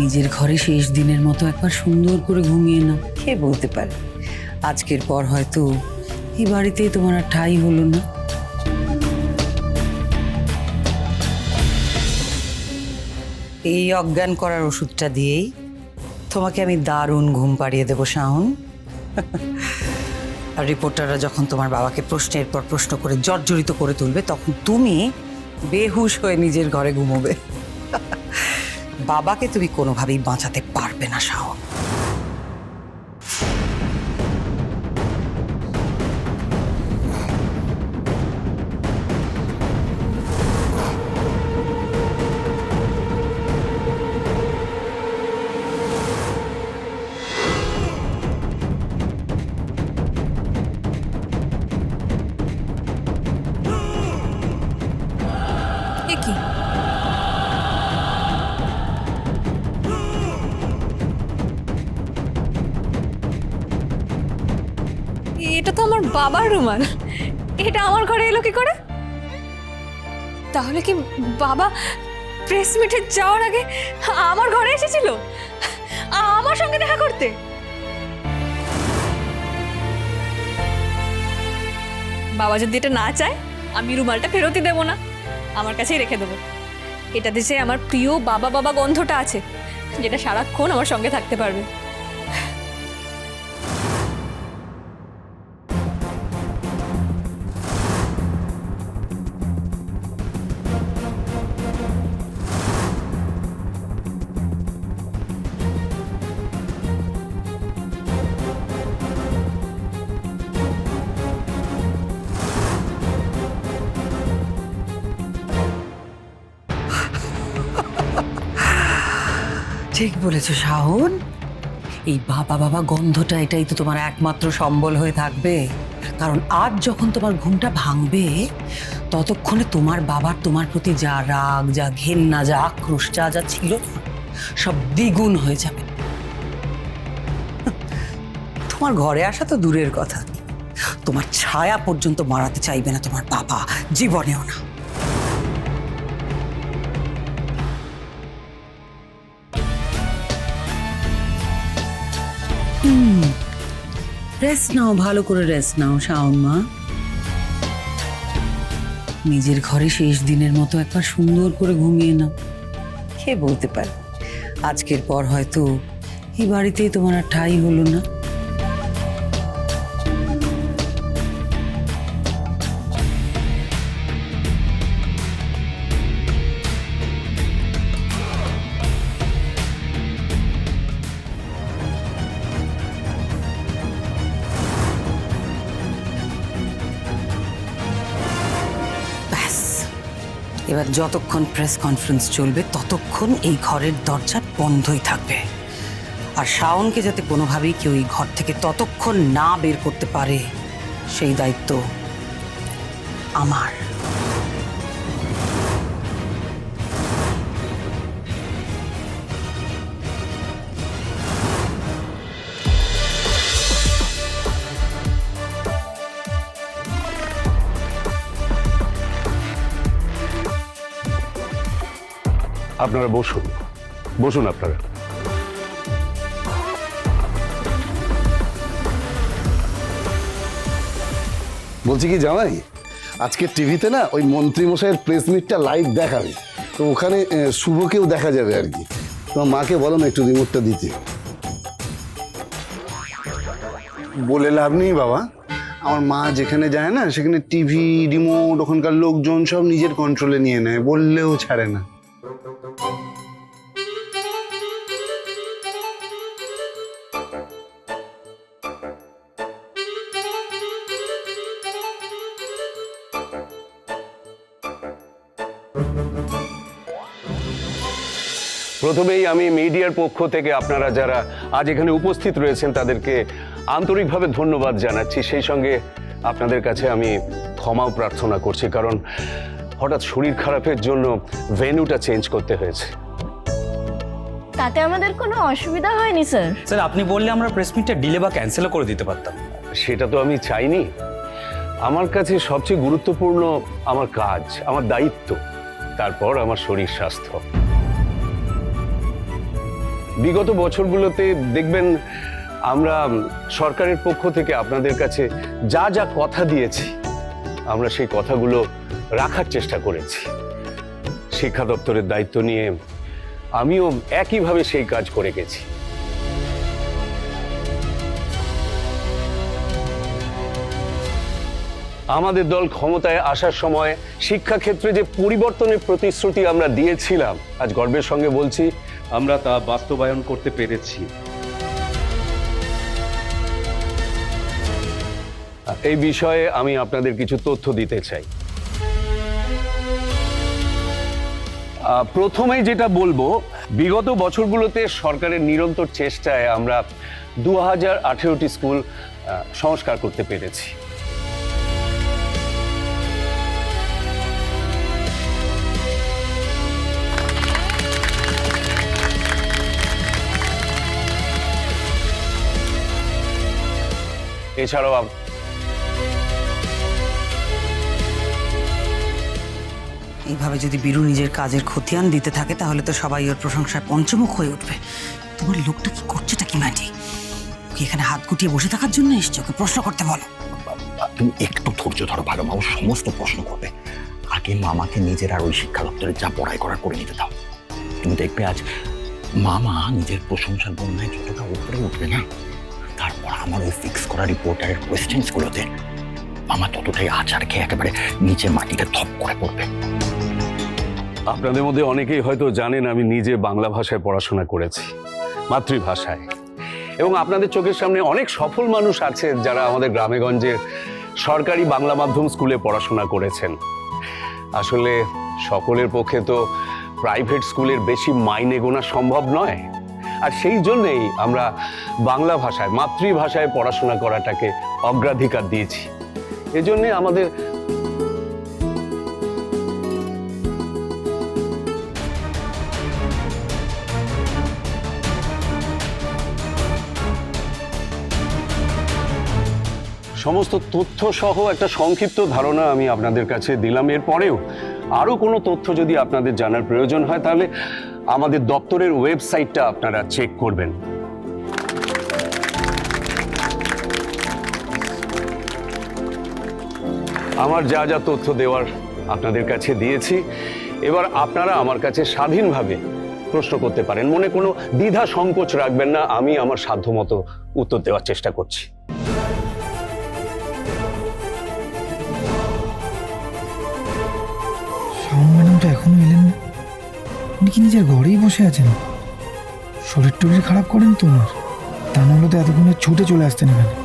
নিজের ঘরে শেষ দিনের মতো একবার সুন্দর করে ঘুমিয়ে নাও। কে বলতে পারে আজকের পর হয়তো এই বাড়িতেই তোমার আর ঠাঁই হলো না। এই অজ্ঞান করার ওষুধটা দিয়েই তোমাকে আমি দারুণ ঘুম পাড়িয়ে দেবো শাওন। আর রিপোর্টাররা যখন তোমার বাবাকে প্রশ্নের পর প্রশ্ন করে জর্জরিত করে তুলবে তখন তুমি বেহুশ হয়ে নিজের ঘরে ঘুমোবে। বাবাকে তুমি কোনোভাবেই বাঁচাতে পারবে না শাওন। কি এটা তো আমার বাবার রুমাল, এটা আমার ঘরে এলো কি করে? তাহলে কি বাবা প্রেস মিটে যাওয়ার আগে আমার ঘরে এসেছিল আমার সঙ্গে দেখা করতে? বাবা যদি এটা না চায় আমি রুমালটা ফেরতই দেবো না, আমার কাছেই রেখে দেবো। এটাতে যে আমার প্রিয় বাবা বাবা গন্ধটা আছে যেটা সারাক্ষণ আমার সঙ্গে থাকতে পারবে। ঠিক বলেছ শাওন, এই বাবা বাবা গন্ধটা এটাই তো তোমার একমাত্র সম্বল হয়ে থাকবে। কারণ আজ যখন তোমার ঘুমটা ভাঙবে ততক্ষণে তোমার বাবার তোমার প্রতি যা রাগ, যা ঘেন্না, যা আক্রোশ, যা যা ছিল সব দ্বিগুণ হয়ে যাবে। তোমার ঘরে আসা তো দূরের কথা, তোমার ছায়া পর্যন্ত মারাতে চাইবে না তোমার বাবা, জীবনেও না। রেস্ট নাও, ভালো করে রেস্ট নাও শাওন মা। নিজের ঘরে শেষ দিনের মতো একবার সুন্দর করে ঘুমিয়ে নাও। কে বলতে পারে আজকের পর হয়তো এই বাড়িতেই তোমার আর ঠাঁই হলো না। এবার যতক্ষণ প্রেস কনফারেন্স চলবে ততক্ষণ এই ঘরের দরজা বন্ধই থাকবে। আর শাওনকে যাতে কোনোভাবেই কেউ এই ঘর থেকে ততক্ষণ না বের করতে পারে সেই দায়িত্ব আমার। আপনারা বসুন, বসুন আপনারা। বলছি কি জামাই, আজকে টিভিতে না ওই মন্ত্রী মশাইয়ের প্রেস মিটটা লাইভ দেখাবে, তো ওখানে শুভকেও দেখা যাবে আর কি। তোমার মাকে বলো না একটু রিমোটটা দিতে। বলে লাভ নেই বাবা, আমার মা যেখানে যায় না সেখানে টিভি রিমোট ওখানকার লোকজন সব নিজের কন্ট্রোলে নিয়ে নেয়, বললেও ছাড়ে না। প্রথমেই আমি মিডিয়ার পক্ষ থেকে আপনারা যারা আজ এখানে উপস্থিত রয়েছেন তাদেরকে আন্তরিকভাবে ধন্যবাদ জানাচ্ছি। সেই সঙ্গে আপনাদের কাছে আমি ক্ষমাও প্রার্থনা করছি, কারণ হঠাৎ শরীর খারাপের জন্য ভেন্যুটা চেঞ্জ করতে হয়েছে। তাতে আমাদের কোনো অসুবিধা হয়নি স্যার। স্যার আপনি বললে আমরা প্রেস মিটটা ডিলে বা ক্যান্সেলও করে দিতে পারতাম। সেটা তো আমি চাইনি। আমার কাছে সবচেয়ে গুরুত্বপূর্ণ আমার কাজ, আমার দায়িত্ব, তারপর আমার শরীর স্বাস্থ্য। বিগত বছরগুলোতে দেখবেন আমরা সরকারের পক্ষ থেকে আপনাদের কাছে যা যা কথা দিয়েছি আমরা সেই কথাগুলো রাখার চেষ্টা করেছি। শিক্ষা দপ্তরের দায়িত্ব নিয়ে আমিও একইভাবে সেই কাজ করে গেছি। আমাদের দল ক্ষমতায় আসার সময় শিক্ষাক্ষেত্রে যে পরিবর্তনের প্রতিশ্রুতি আমরা দিয়েছিলাম, আজ গর্বের সঙ্গে বলছি আমরা তা বাস্তবায়ন করতে পেরেছি। এই বিষয়ে আমি আপনাদের কিছু তথ্য দিতে চাই। প্রথমেই যেটা বলবো, বিগত বছরগুলোতে সরকারের নিরন্তর চেষ্টায় আমরা 2018টি স্কুল সংস্কার করতে পেরেছি। এছাড়াও এইভাবে যদি বীরু নিজের কাজের খতিয়ান দিতে থাকে তাহলে তো সবাই ওর প্রশংসায় পঞ্চমুখ হয়ে উঠবে। তোমার লোকটা কি করছেটা কি ম্যাডি? ওকে এখানে হাত গুটিয়ে বসে থাকার জন্য এসছে? ওকে প্রশ্ন করতে বলো। তুমি একটু ধৈর্য ধরো, ভালো মা ও সমস্ত প্রশ্ন করবে। আগে মামাকে নিজের আর ওই শিক্ষা দপ্তরে যা পড়াই করার করে নিতে দাও। তুমি দেখবে আজ মামা নিজের প্রশংসার বন্যায় যতটা উপরে উঠবে না, তারপর আমার ওই ফিক্স করা রিপোর্টারের কোয়েশ্চেন্সগুলোতে মামা ততটাই আচার খেয়ে একেবারে নিচে মাটিতে থপ করে পড়বে। আপনাদের মধ্যে অনেকেই হয়তো জানেন আমি নিজে বাংলা ভাষায় পড়াশোনা করেছি, মাতৃভাষায়। এবং আপনাদের চোখের সামনে অনেক সফল মানুষ আছে যারা আমাদের গ্রামেগঞ্জের সরকারি বাংলা মাধ্যম স্কুলে পড়াশোনা করেছেন। আসলে সকলের পক্ষে তো প্রাইভেট স্কুলের বেশি মাইনে গোনা সম্ভব নয়, আর সেই জন্যেই আমরা বাংলা ভাষায়, মাতৃভাষায় পড়াশোনা করাটাকে অগ্রাধিকার দিয়েছি। এজন্যে আমাদের সমস্ত তথ্য সহ একটা সংক্ষিপ্ত ধারণা আমি আপনাদের কাছে দিলাম। এরপরেও আরো কোনো তথ্য যদি আপনাদের জানার প্রয়োজন হয় তাহলে আমাদের দপ্তরের ওয়েবসাইটটা আপনারা চেক করবেন। আমার যা যা তথ্য দেওয়ার আপনাদের কাছে দিয়েছি, এবার আপনারা আমার কাছে স্বাধীনভাবে প্রশ্ন করতে পারেন। মনে কোনো দ্বিধা সংকোচ রাখবেন না, আমি আমার সাধ্যমতো উত্তর দেওয়ার চেষ্টা করছি। শাওন ম্যাডাম তো এখনো এলেন না। উনি কি নিজের ঘরেই বসে আছেন? শরীর টরীর খারাপ করেন তো ওনার? তা নাহলে তো এতক্ষণে ছুটে চলে আসতেন এখানে।